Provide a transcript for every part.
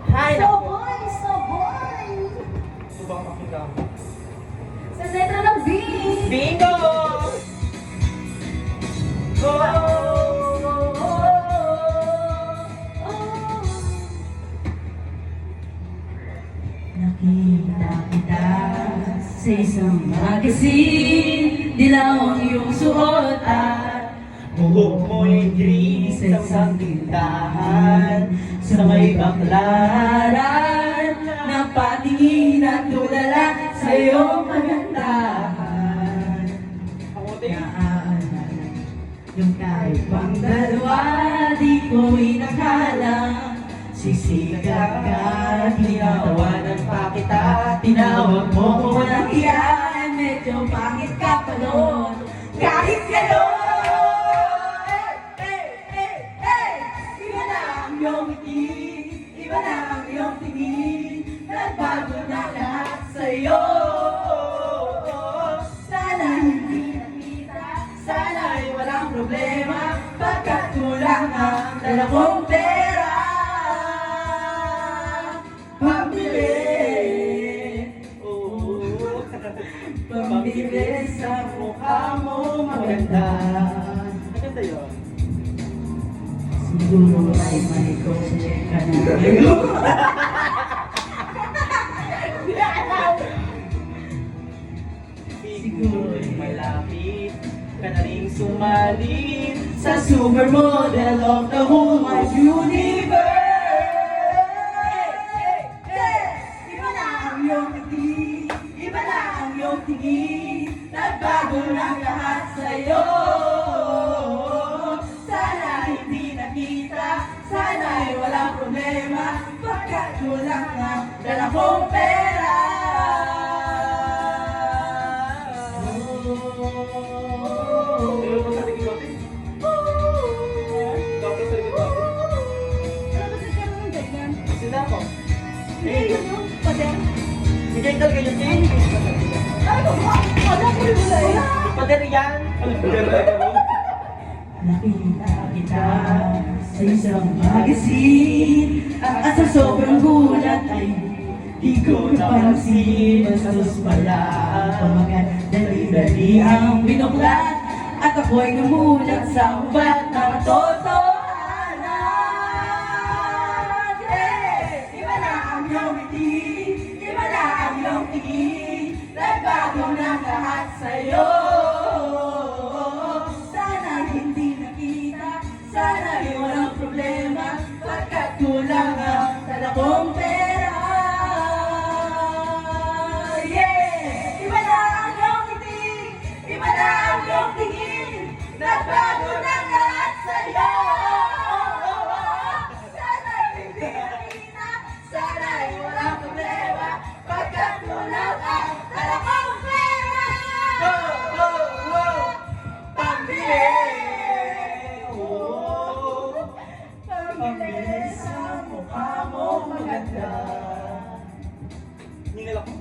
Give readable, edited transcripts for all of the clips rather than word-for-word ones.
Hi, naku. Saboy! Saboy! Subang pakinggan. Sa letra ng B! Bingo! Go! Nakita kita sa isang magazine, dilaw ang iyong suot at Buhok mo'y gris sa isang tindahan, sa may baklaran, napatingin at tulala sa iyong kagandahan. Naaalala yung tayo pang dalawa, di ko inakala. Sisikap ka, tinawanan pa kita, tinawag mo ko walang iyan. Medyo pangit ka pa noon, kahit gano'n. Iba na ang iyong ngiti, iba na ang iyong tingin, nagbago na lahat sa'yo. Sana hindi nakita, sana'y walang problema, pagkat kulang ang dala kong pera. Pambili sa mukha mo maganda. Maganda yun. Siguro ay may kotse ka na ngayon. Siguro may lapit ka na rin sumalit Sa supermodel of the whole wide universe. Iba na ang iyong ngiti, iba na ang iyong tingin, nagbago na lahat sa'yo. Sana hindi nakita, sana'y walang problema, pagkat kulang ang dala kong pera. Meron ko sa likod. Dapat sa likod. Ano ba nagkaroon ng ganyan? Sila ako. Hindi, yun yung pader. Hindi talaga yun din. Ano ba? Wala ko rin wala eh. Pader yan. Nakita kita sa isang magazine, at sa sobrang gulat ay di ko napansin. Bastos pala ang pamagat, dali-dali ang binuklat, at ako'y namulat sa ubat na katotohanan. Iba na ang iyong ngiti, iba na ang iyong tingin, nagbago na lahat sa'yo. Sana hindi nakita, sana walang problema, pagkat kulang ang dala kong pera. Yeah! Iba na ang iyong ngiti, iba na ang iyong tingin, nagbago na lahat sa'yo. Sana hindi nakita, sana walang problema, pagkat kulang ang dala kong pera. Pambili! Pambili sa mukha mo maganda. Ningal ako.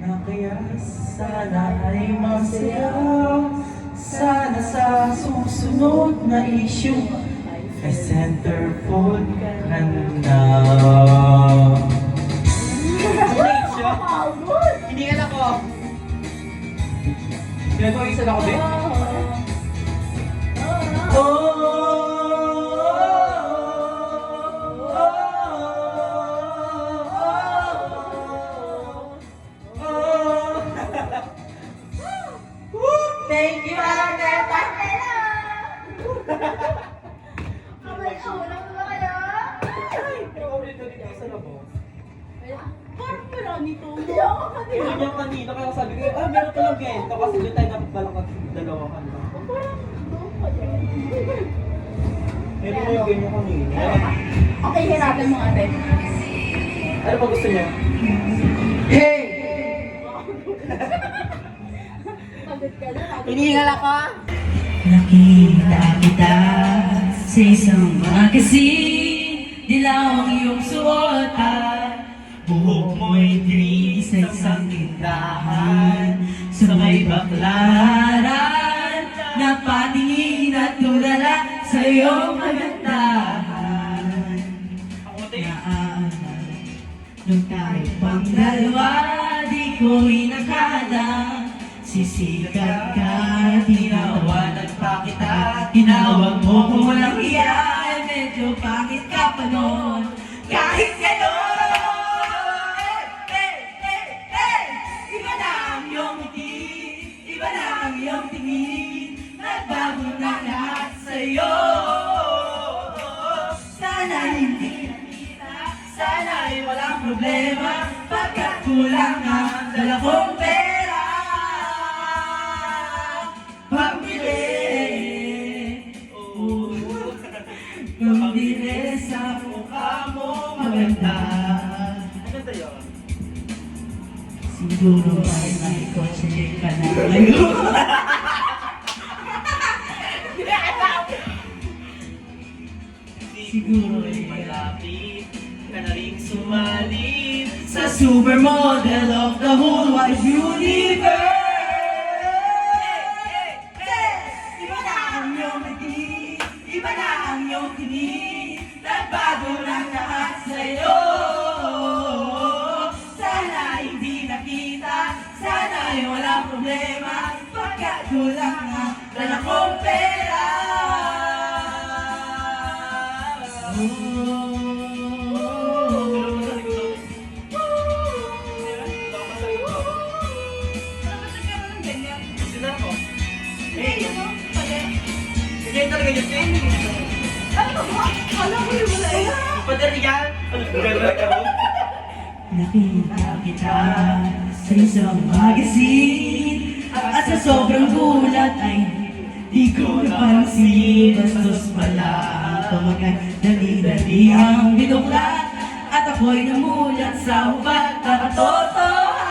Na kaya sana ay masaya, sana sa susunod na issue ay centerfold ka na. Hiningal ako. Pinag-uwisan ako din. Thank you, Arneta! Wala mo ba kayo? Parang wala nito. Hindi ako kanina. Yun yung kanina, kaya sabi ko, meron ko lang ganito kasi doon tayo napagbalak at dalawahan lang. Parang doon kayo. Meron ko yung ganyan kanina. Okay, hirapan mo ate. Ano pa gusto niyo? Hey! Pagod ka na. Hiningal ako? Nakita kita sa isang magazine, dilaw ang iyong suot at buhok mo'y gris sa isang tindahan, sa may baklaran, napatingin at tulala sa'yo. iyong kagandahan. Ako tayo. Naaalala nung tayo pang dalawa, di ko inakala sisikat ka, tinawanag pa kita. Tinawag mo kung walang iya, ay medyo pangit ka pa noon. Kahit gano'n, iba na ang iyong ngiti, iba na ang iyong tingin, nagbago na lahat sa'yo. Sana hindi nakita, sana ay walang problema, pagkat kulang ang dala kong pera. Pambili, pambili sa mukha mo maganda. Ano tayo? Siguro ay may kotse ka na ngayon. Siguro ay malapit ka na rin sumalit sa supermodel of the whole wide universe. Iba na ang iyong ngiti, iba na ang iyong tingin, nagbago na lahat sa'yo. Sana hindi nakita, sana ay walang problema, pagkat kulang nga dala kong pera. Sila ako. Sige talaga yun. Ano ba? Alam mo yung wala yan. Pader yan. Ganda ka mo. Nakita kita sa isang magazine, at sa sobrang gulat ay di ko napansin. Bastos pala ang pamagat, dali-dali ang binuklat, at ako'y namulat sa hubad na katotohanan.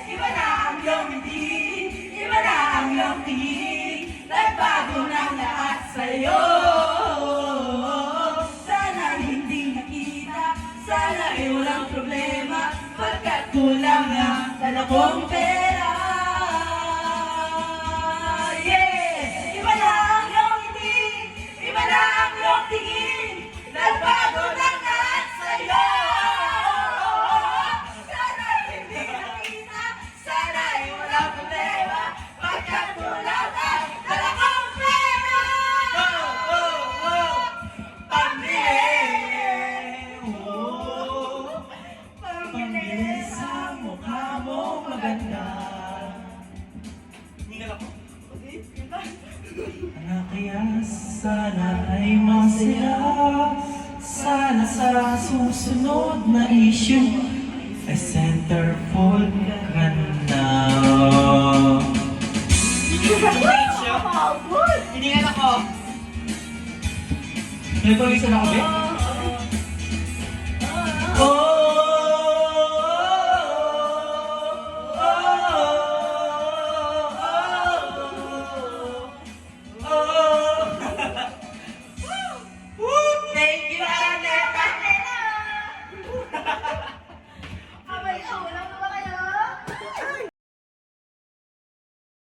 Iba na ang iyong ngiti, iba na ang iyong tingin, nagbago na lahat sa'yo. Sana hindi nakita, sana ay walang problema, pagkat kulang ang dala kong pera. Iba na ang iyong ngiti, iba na ang iyong tingin, nagbago na lahat sa'yo. Sana hindi nakita, sana ay walang problema, pagkat kulang ang dala kong pera. Pambili sa mukha mo maganda. Hingal ako. Kaya sana ay masaya, sana sa susunod na issue ay centerfold ka na. Hingal ako. May pawisan ako, be?